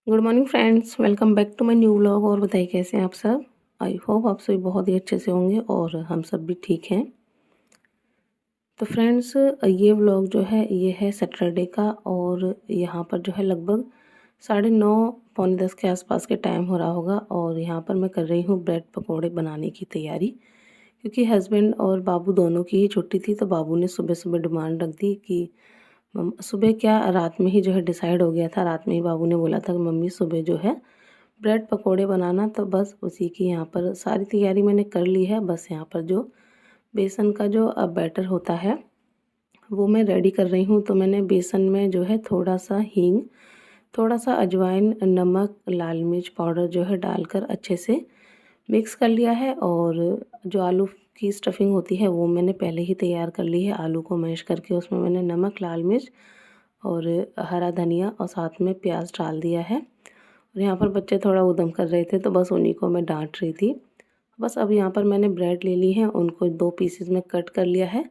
Good morning friends, welcome back to my new vlog. और बताइए कैसे हैं आप सब। आई होप आप सभी बहुत ही अच्छे से होंगे और हम सब भी ठीक हैं। तो फ्रेंड्स, ये व्लॉग जो है ये है सैटरडे का और यहाँ पर जो है लगभग 9:30 पौने 10 के आसपास के टाइम हो रहा होगा। और यहाँ पर मैं कर रही हूँ ब्रेड पकौड़े बनाने की तैयारी, क्योंकि हस्बैंड और बाबू दोनों की ही छुट्टी थी। तो बाबू ने सुबह सुबह डिमांड रख दी कि सुबह क्या रात में ही जो है डिसाइड हो गया था। रात में ही बाबू ने बोला था कि मम्मी सुबह जो है ब्रेड पकोड़े बनाना। तो बस उसी की यहाँ पर सारी तैयारी मैंने कर ली है। बस यहाँ पर जो बेसन का जो बैटर होता है वो मैं रेडी कर रही हूँ। तो मैंने बेसन में जो है थोड़ा सा हींग, थोड़ा सा अजवाइन, नमक, लाल मिर्च पाउडर जो है डालकर अच्छे से मिक्स कर लिया है। और जो आलू की स्टफिंग होती है वो मैंने पहले ही तैयार कर ली है। आलू को मैश करके उसमें मैंने नमक, लाल मिर्च और हरा धनिया और साथ में प्याज डाल दिया है। और यहाँ पर बच्चे थोड़ा ऊधम कर रहे थे तो बस उन्हीं को मैं डांट रही थी। बस अब यहाँ पर मैंने ब्रेड ले ली है, उनको 2 पीसेस में कट कर लिया है।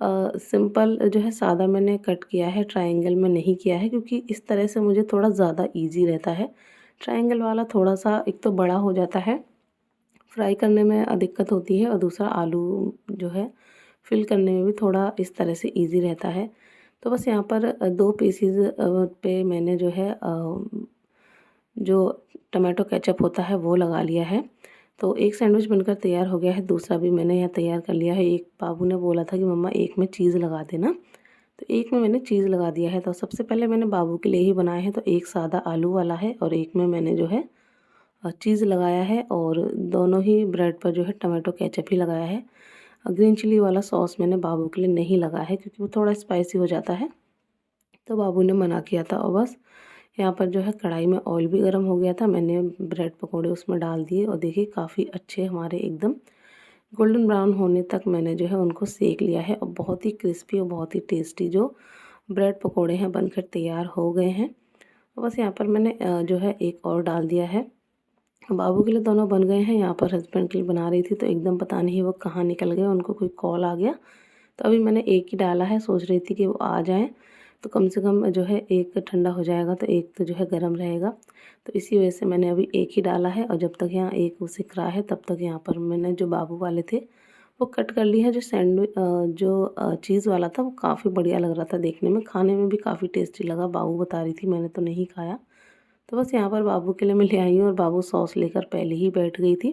सिंपल जो है सादा मैंने कट किया है, ट्रायंगल में नहीं किया है, क्योंकि इस तरह से मुझे थोड़ा ज़्यादा ईजी रहता है। ट्रायंगल वाला थोड़ा सा एक तो बड़ा हो जाता है, फ्राई करने में दिक्कत होती है, और दूसरा आलू जो है फिल करने में भी थोड़ा इस तरह से ईजी रहता है। तो बस यहाँ पर 2 पीसेस पे मैंने जो है जो टमाटो केचप होता है वो लगा लिया है। तो एक सैंडविच बनकर तैयार हो गया है, दूसरा भी मैंने यहाँ तैयार कर लिया है। एक बाबू ने बोला था कि मम्मा एक में चीज़ लगा देना, तो एक में मैंने चीज़ लगा दिया है। तो सबसे पहले मैंने बाबू के लिए ही बनाए हैं, तो एक सादा आलू वाला है और एक में मैंने जो है चीज़ लगाया है। और दोनों ही ब्रेड पर जो है टमाटो केचप ही लगाया है। ग्रीन चिली वाला सॉस मैंने बाबू के लिए नहीं लगाया है, क्योंकि वो थोड़ा स्पाइसी हो जाता है, तो बाबू ने मना किया था। और बस यहाँ पर जो है कढ़ाई में ऑयल भी गर्म हो गया था, मैंने ब्रेड पकोड़े उसमें डाल दिए और देखिए काफ़ी अच्छे हमारे एकदम गोल्डन ब्राउन होने तक मैंने जो है उनको सेक लिया है। और बहुत ही क्रिस्पी और बहुत ही टेस्टी जो ब्रेड पकोड़े हैं बनकर तैयार हो गए हैं। और बस यहाँ पर मैंने जो है एक और डाल दिया है। बाबू के लिए दोनों बन गए हैं। यहाँ पर हस्बैंड के लिए बना रही थी तो एकदम पता नहीं वो कहाँ निकल गए, उनको कोई कॉल आ गया। तो अभी मैंने एक ही डाला है, सोच रही थी कि वो आ जाएँ तो कम से कम जो है एक ठंडा हो जाएगा तो एक तो जो है गर्म रहेगा। तो इसी वजह से मैंने अभी एक ही डाला है। और जब तक यहाँ एक वो सिक रहा है तब तक यहाँ पर मैंने जो बाबू वाले थे वो कट कर ली है। जो सैंडविच चीज़ वाला था वो काफ़ी बढ़िया लग रहा था देखने में, खाने में भी काफ़ी टेस्टी लगा। बाबू बता रही थी, मैंने तो नहीं खाया। तो बस यहाँ पर बाबू के लिए मैं ले आई हूँ और बाबू सॉस लेकर पहले ही बैठ गई थी।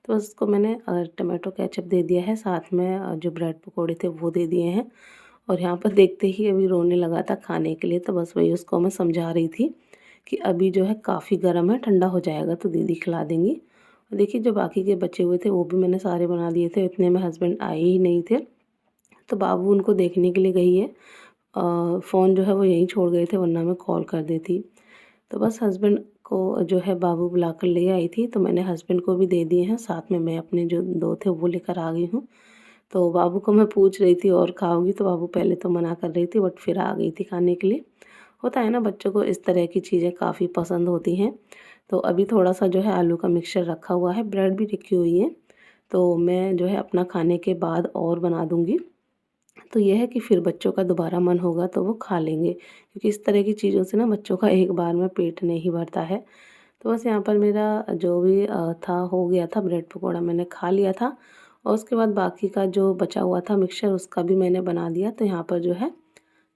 तो बस उसको मैंने टमाटो केचप दे दिया है, साथ में जो ब्रेड पकोड़े थे वो दे दिए हैं। और यहाँ पर देखते ही अभी रोने लगा था खाने के लिए, तो बस वही उसको मैं समझा रही थी कि अभी जो है काफ़ी गर्म है, ठंडा हो जाएगा तो दीदी खिला देंगी। और देखिए जो बाकी के बचे हुए थे वो भी मैंने सारे बना दिए थे, इतने में हस्बैंड आए ही नहीं थे। तो बाबू उनको देखने के लिए गई है। फ़ोन जो है वो यहीं छोड़ गए थे, वरना मैं कॉल कर देती। तो बस हस्बैंड को जो है बाबू बुलाकर ले आई थी, तो मैंने हस्बैंड को भी दे दिए हैं, साथ में मैं अपने जो 2 थे वो लेकर आ गई हूँ। तो बाबू को मैं पूछ रही थी और खाओगी, तो बाबू पहले तो मना कर रही थी बट फिर आ गई थी खाने के लिए। होता है ना, बच्चों को इस तरह की चीज़ें काफ़ी पसंद होती हैं। तो अभी थोड़ा-सा जो है आलू का मिक्सचर रखा हुआ है, ब्रेड भी रखी हुई है, तो मैं जो है अपना खाने के बाद और बना दूँगी। तो ये है कि फिर बच्चों का दोबारा मन होगा तो वो खा लेंगे, क्योंकि इस तरह की चीज़ों से ना बच्चों का एक बार में पेट नहीं भरता है। तो बस यहाँ पर मेरा जो भी था हो गया था, ब्रेड पकौड़ा मैंने खा लिया था। और उसके बाद बाकी का जो बचा हुआ था मिक्सचर उसका भी मैंने बना दिया। तो यहाँ पर जो है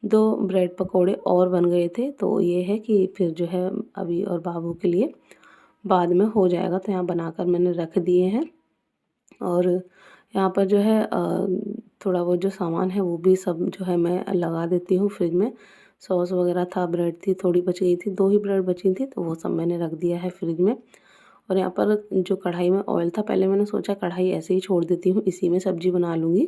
2 ब्रेड पकौड़े और बन गए थे। तो ये है कि फिर जो है अभी और बाबू के लिए बाद में हो जाएगा, तो यहाँ बनाकर मैंने रख दिए हैं। और यहाँ पर जो है थोड़ा वो जो सामान है वो भी सब जो है मैं लगा देती हूँ फ्रिज में। सॉस वगैरह था, ब्रेड थी, थोड़ी बच गई थी, 2 ही ब्रेड बची थी तो वो सब मैंने रख दिया है फ्रिज में। और यहाँ पर जो कढ़ाई में ऑयल था, पहले मैंने सोचा कढ़ाई ऐसे ही छोड़ देती हूँ, इसी में सब्ज़ी बना लूँगी।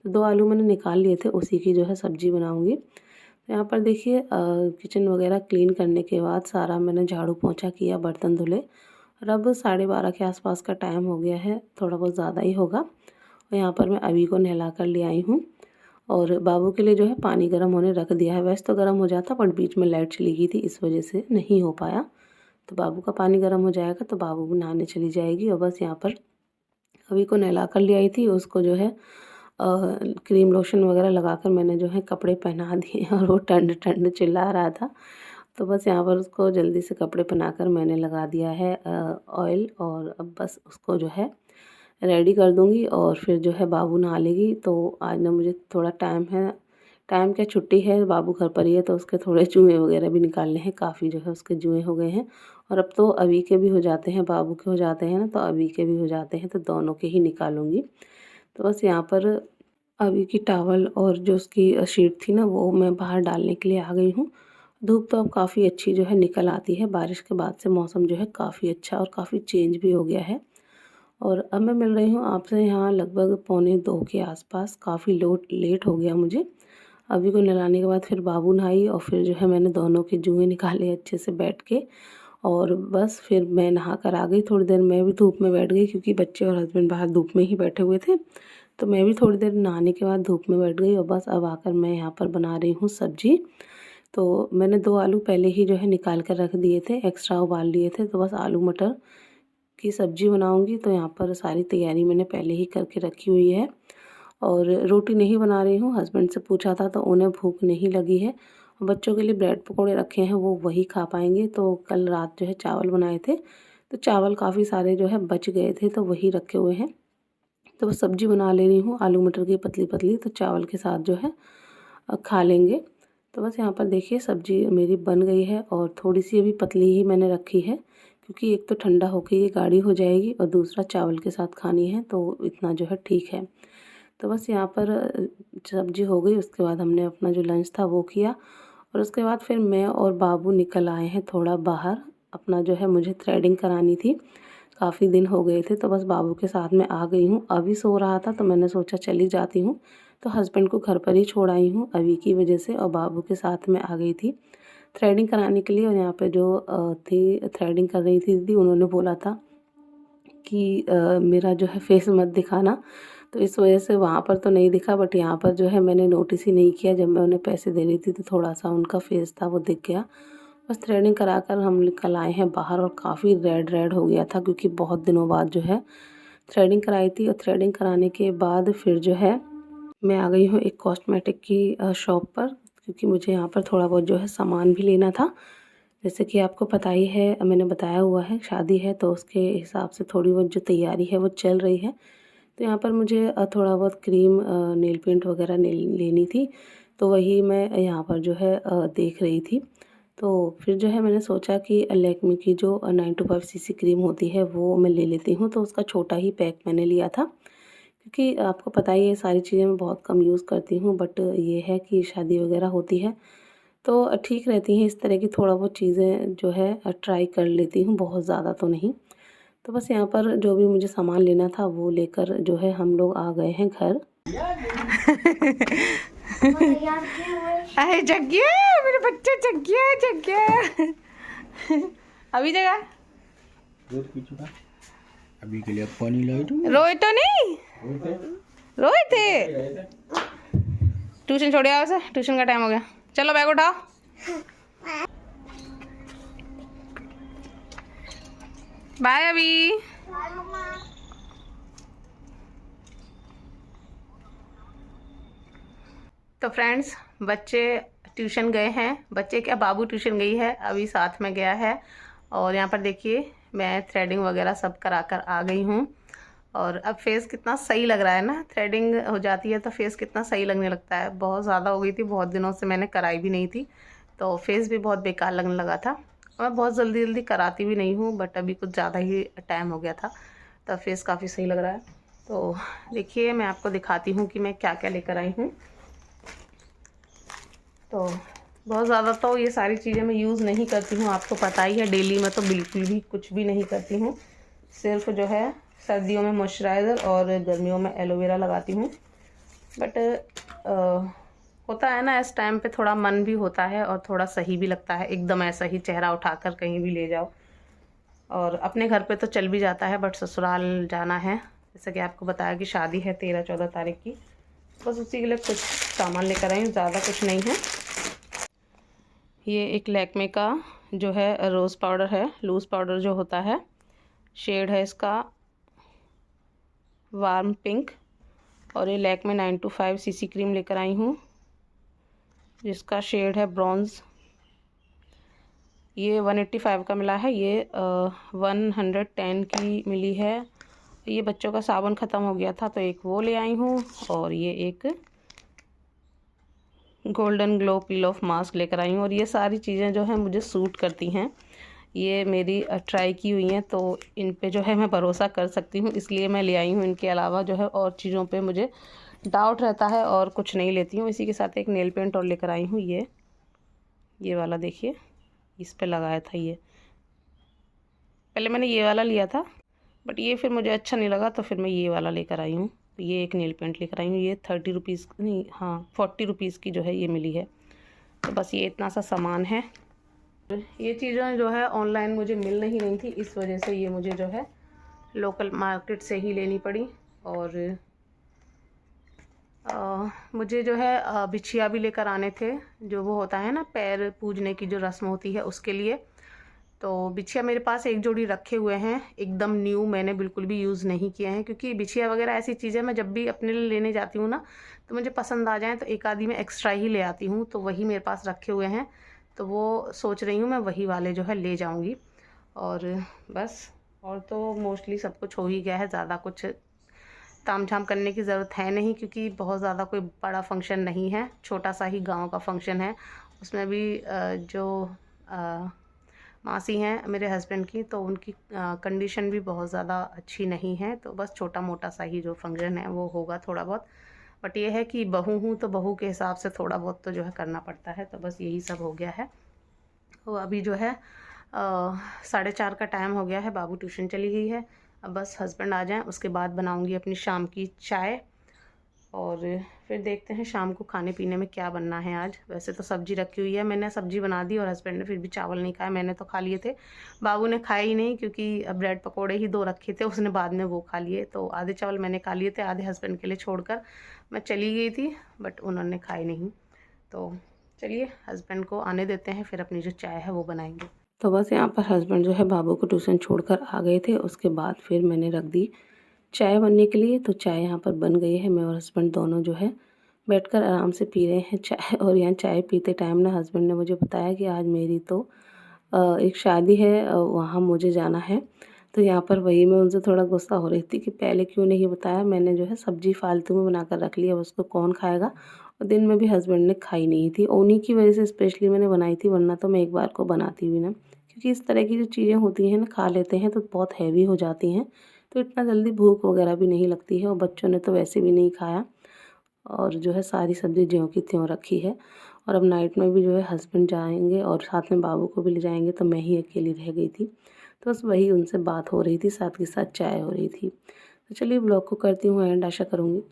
तो 2 आलू मैंने निकाल लिए थे, उसी की जो है सब्ज़ी बनाऊँगी। तो यहाँ पर देखिए किचन वगैरह क्लीन करने के बाद सारा मैंने झाड़ू पोंछा किया, बर्तन धुले। और अब 12:30 के आसपास का टाइम हो गया है, थोड़ा बहुत ज़्यादा ही होगा। और यहाँ पर मैं अभी को नहला कर ले आई हूँ और बाबू के लिए जो है पानी गर्म होने रख दिया है। वैसे तो गर्म हो जाता बट बीच में लाइट चली गई थी, इस वजह से नहीं हो पाया। तो बाबू का पानी गर्म हो जाएगा तो बाबू भी नहाने चली जाएगी। और बस यहाँ पर अभी को नहला कर ले आई थी, उसको जो है क्रीम लोशन वगैरह लगाकर मैंने जो है कपड़े पहना दिए और वो ठंड ठंड चिल्ला रहा था। तो बस यहाँ पर उसको जल्दी से कपड़े पहनाकर मैंने लगा दिया है ऑयल, और अब बस उसको जो है रेडी कर दूँगी और फिर जो है बाबू नहा लेगी। तो आज ना मुझे थोड़ा टाइम है, टाइम क्या छुट्टी है, बाबू घर पर ही है, तो उसके थोड़े जुएँ वगैरह भी निकालने हैं। काफ़ी जो है उसके जुएँ हो गए हैं, और अब तो अभी के भी हो जाते हैं, बाबू के हो जाते हैं ना, तो अभी के भी हो जाते हैं, तो दोनों के ही निकालूँगी। तो बस यहाँ पर अभी की टॉवल और जो उसकी शीट थी ना, वो मैं बाहर डालने के लिए आ गई हूँ। धूप तो अब काफ़ी अच्छी जो है निकल आती है, बारिश के बाद से मौसम जो है काफ़ी अच्छा और काफ़ी चेंज भी हो गया है। और अब मैं मिल रही हूँ आपसे यहाँ लगभग 1:45 के आसपास। काफ़ी लेट हो गया मुझे। अभी को नहलाने के बाद फिर बाबू नहाई, और फिर जो है मैंने दोनों के जुएँ निकाले अच्छे से बैठ के, और बस फिर मैं नहा कर आ गई। थोड़ी देर मैं भी धूप में बैठ गई, क्योंकि बच्चे और हस्बैंड बाहर धूप में ही बैठे हुए थे। तो मैं भी थोड़ी देर नहाने के बाद धूप में बैठ गई, और बस अब आकर मैं यहाँ पर बना रही हूँ सब्ज़ी। तो मैंने 2 आलू पहले ही जो है निकाल कर रख दिए थे, एक्स्ट्रा उबाल लिए थे। तो बस आलू मटर की सब्ज़ी बनाऊँगी, तो यहाँ पर सारी तैयारी मैंने पहले ही करके रखी हुई है। और रोटी नहीं बना रही हूँ, हस्बैंड से पूछा था तो उन्हें भूख नहीं लगी है। बच्चों के लिए ब्रेड पकौड़े रखे हैं, वो वही खा पाएँगे। तो कल रात जो है चावल बनाए थे, तो चावल काफ़ी सारे जो है बच गए थे, तो वही रखे हुए हैं। तो बस सब्ज़ी बना ले रही हूँ आलू मटर की पतली-पतली, तो चावल के साथ जो है खा लेंगे। तो बस यहाँ पर देखिए सब्ज़ी मेरी बन गई है, और थोड़ी-सी अभी पतली ही मैंने रखी है, क्योंकि एक तो ठंडा होके ये गाढ़ी हो जाएगी, और दूसरा चावल के साथ खानी है, तो इतना जो है ठीक है। तो बस यहाँ पर सब्ज़ी हो गई, उसके बाद हमने अपना जो लंच था वो किया, और उसके बाद फिर मैं और बाबू निकल आए हैं थोड़ा बाहर। अपना जो है मुझे थ्रेडिंग करानी थी, काफ़ी दिन हो गए थे, तो बस बाबू के साथ मैं आ गई हूँ। अभी सो रहा था, तो मैंने सोचा चली जाती हूँ, तो हस्बैंड को घर पर ही छोड़ आई हूँ अभी की वजह से, और बाबू के साथ मैं आ गई थी थ्रेडिंग कराने के लिए। और यहाँ पे जो थी थ्रेडिंग कर रही थी दीदी, उन्होंने बोला था कि मेरा जो है फेस मत दिखाना, तो इस वजह से वहाँ पर तो नहीं दिखा, बट यहाँ पर जो है मैंने नोटिस ही नहीं किया। जब मैं उन्हें पैसे दे रही थी, तो थोड़ा-सा उनका फेस था वो दिख गया। बस थ्रेडिंग कराकर हम निकल आए हैं बाहर, और काफ़ी रेड हो गया था, क्योंकि बहुत दिनों बाद जो है थ्रेडिंग कराई थी। और थ्रेडिंग कराने के बाद फिर जो है मैं आ गई हूँ एक कॉस्मेटिक की शॉप पर, क्योंकि मुझे यहाँ पर थोड़ा बहुत जो है सामान भी लेना था। जैसे कि आपको पता ही है, मैंने बताया हुआ है, शादी है, तो उसके हिसाब से थोड़ी बहुत जो तैयारी है वो चल रही है। तो यहाँ पर मुझे थोड़ा बहुत क्रीम, नेल पेंट वगैरह लेनी थी, तो वही मैं यहाँ पर जो है देख रही थी। तो फिर जो है मैंने सोचा कि लैक्मे की जो 925 सीसी क्रीम होती है वो मैं ले लेती हूँ, तो उसका छोटा ही पैक मैंने लिया था, क्योंकि आपको पता ही है सारी चीज़ें मैं बहुत कम यूज़ करती हूँ। बट ये है कि शादी वगैरह होती है, तो ठीक रहती हैं इस तरह की थोड़ा बहुत चीज़ें जो है ट्राई कर लेती हूँ, बहुत ज़्यादा तो नहीं। तो बस यहाँ पर जो भी मुझे सामान लेना था वो लेकर जो है हम लोग आ गए हैं घर। अरे जग गया मेरे बच्चे, जग गया। अभी जगह अभी के लिए पानी लाई दूं। रोए तो नहीं, रोए थे। ट्यूशन छोड़ आओ से, ट्यूशन का टाइम हो गया, चलो बैग उठाओ। बाय अभी। तो फ्रेंड्स, बच्चे ट्यूशन गए हैं, बच्चे क्या बाबू ट्यूशन गई है, अभी साथ में गया है। और यहाँ पर देखिए मैं थ्रेडिंग वगैरह सब करा कर आ गई हूँ, और अब फेस कितना सही लग रहा है ना, थ्रेडिंग हो जाती है तो फेस कितना सही लगने लगता है। बहुत ज़्यादा हो गई थी, बहुत दिनों से मैंने कराई भी नहीं थी, तो फेस भी बहुत बेकार लगने लगा था। मैं बहुत जल्दी जल्दी कराती भी नहीं हूँ, बट अभी कुछ ज़्यादा ही टाइम हो गया था, तो फेस काफ़ी सही लग रहा है। तो देखिए मैं आपको दिखाती हूँ कि मैं क्या क्या लेकर आई हूँ। तो बहुत ज़्यादा तो ये सारी चीज़ें मैं यूज़ नहीं करती हूँ, आपको पता ही है, डेली में तो बिल्कुल भी कुछ भी नहीं करती हूँ। सिर्फ जो है सर्दियों में मॉइस्चराइज़र और गर्मियों में एलोवेरा लगाती हूँ। बट होता है ना, इस टाइम पे थोड़ा मन भी होता है और थोड़ा सही भी लगता है, एकदम ऐसा ही चेहरा उठाकर कहीं भी ले जाओ। और अपने घर पे तो चल भी जाता है, बट ससुराल जाना है, जैसा कि आपको बताया कि शादी है 13-14 तारीख की, बस उसी के लिए कुछ सामान लेकर आई हूँ, ज़्यादा कुछ नहीं है। ये एक लैक्मे का जो है रोज़ पाउडर है, लूज़ पाउडर जो होता है, शेड है इसका वार्म पिंक। और ये लैक्मे 925 सीसी क्रीम लेकर आई हूँ, जिसका शेड है ब्रॉन्ज़। ये 185 का मिला है, ये 110 की मिली है। ये बच्चों का साबुन ख़त्म हो गया था तो एक वो ले आई हूँ, और ये एक golden glow peel of mask लेकर आई हूँ। और ये सारी चीज़ें जो है मुझे सूट करती हैं, ये मेरी ट्राई की हुई हैं, तो इन पे जो है मैं भरोसा कर सकती हूँ, इसलिए मैं ले आई हूँ। इनके अलावा जो है और चीज़ों पे मुझे डाउट रहता है और कुछ नहीं लेती हूँ। इसी के साथ एक नेल पेंट और लेकर आई हूँ, ये वाला देखिए, इस पे लगाया था ये। पहले मैंने ये वाला लिया था, बट ये फिर मुझे अच्छा नहीं लगा, तो फिर मैं ये वाला लेकर आई हूँ। तो ये एक नेल पेंट लेकर आई हूँ, ये 30 रुपीज़ नहीं, हाँ 40 रुपीज़ की जो है ये मिली है। तो बस ये इतना सा सामान है। ये चीज़ें जो है ऑनलाइन मुझे मिल नहीं रही थी, इस वजह से ये मुझे जो है लोकल मार्केट से ही लेनी पड़ी। और मुझे जो है बिछिया भी लेकर आने थे, जो वो होता है ना पैर पूजने की जो रस्म होती है उसके लिए। तो बिछिया मेरे पास एक जोड़ी रखे हुए हैं, एकदम न्यू, मैंने बिल्कुल भी यूज़ नहीं किए हैं, क्योंकि बिछिया वगैरह ऐसी चीज़ें मैं जब भी अपने लिए लेने जाती हूँ ना, तो मुझे पसंद आ जाए तो एक आधी मैं एक्स्ट्रा ही ले आती हूँ। तो वही मेरे पास रखे हुए हैं, तो वो सोच रही हूँ मैं वही वाले जो है ले जाऊँगी। और बस, और तो मोस्टली सब कुछ हो ही गया है, ज़्यादा कुछ तामझाम करने की ज़रूरत है नहीं, क्योंकि बहुत ज़्यादा कोई बड़ा फंक्शन नहीं है, छोटा सा ही गांव का फंक्शन है। उसमें भी जो मासी हैं मेरे हस्बैंड की, तो उनकी कंडीशन भी बहुत ज़्यादा अच्छी नहीं है, तो बस छोटा मोटा सा ही जो फंक्शन है वो होगा थोड़ा बहुत। बट ये है कि बहू हूँ तो बहू के हिसाब से थोड़ा बहुत तो जो है करना पड़ता है, तो बस यही सब हो गया है। तो अभी जो है 4:30 का टाइम हो गया है, बाबू ट्यूशन चली गई है। अब बस हस्बैंड आ जाएं, उसके बाद बनाऊंगी अपनी शाम की चाय, और फिर देखते हैं शाम को खाने पीने में क्या बनना है आज। वैसे तो सब्जी रखी हुई है, मैंने सब्जी बना दी, और हस्बैंड ने फिर भी चावल नहीं खाया, मैंने तो खा लिए थे। बाबू ने खाए ही नहीं, क्योंकि ब्रेड पकोड़े ही 2 रखे थे, उसने बाद में वो खा लिए। तो आधे चावल मैंने खा लिए थे, आधे हस्बैंड के लिए छोड़कर मैं चली गई थी, बट उन्होंने खाए नहीं। तो चलिए हस्बैंड को आने देते हैं, फिर अपनी जो चाय है वो बनाएंगे। तो बस यहाँ पर हस्बैंड जो है बाबू को ट्यूशन छोड़कर आ गए थे, उसके बाद फिर मैंने रख दी चाय बनने के लिए। तो चाय यहाँ पर बन गई है, मैं और हस्बैंड दोनों जो है बैठकर आराम से पी रहे हैं चाय। और यहाँ चाय पीते टाइम ना हस्बैंड ने मुझे बताया कि आज मेरी तो एक शादी है, वहाँ मुझे जाना है। तो यहाँ पर वही मैं उनसे थोड़ा गुस्सा हो रही थी कि पहले क्यों नहीं बताया, मैंने जो है सब्ज़ी फालतू में बनाकर रख ली, अब उसको कौन खाएगा। और दिन में भी हस्बैंड ने खाई नहीं थी, उन्हीं की वजह से स्पेशली मैंने बनाई थी, वरना तो मैं एक बार को बनाती भी ना, क्योंकि इस तरह की जो चीज़ें होती हैं ना खा लेते हैं तो बहुत हैवी हो जाती हैं, तो इतना जल्दी भूख वगैरह भी नहीं लगती है। और बच्चों ने तो वैसे भी नहीं खाया, और जो है सारी सब्ज़ी ज्यों की त्यों रखी है। और अब नाइट में भी जो है हस्बैंड जाएंगे और साथ में बाबू को भी ले जाएंगे, तो मैं ही अकेली रह गई थी। तो बस वही उनसे बात हो रही थी, साथ के साथ चाय हो रही थी। तो चलिए ब्लॉग को करती हूँ एंड, आशा करूँगी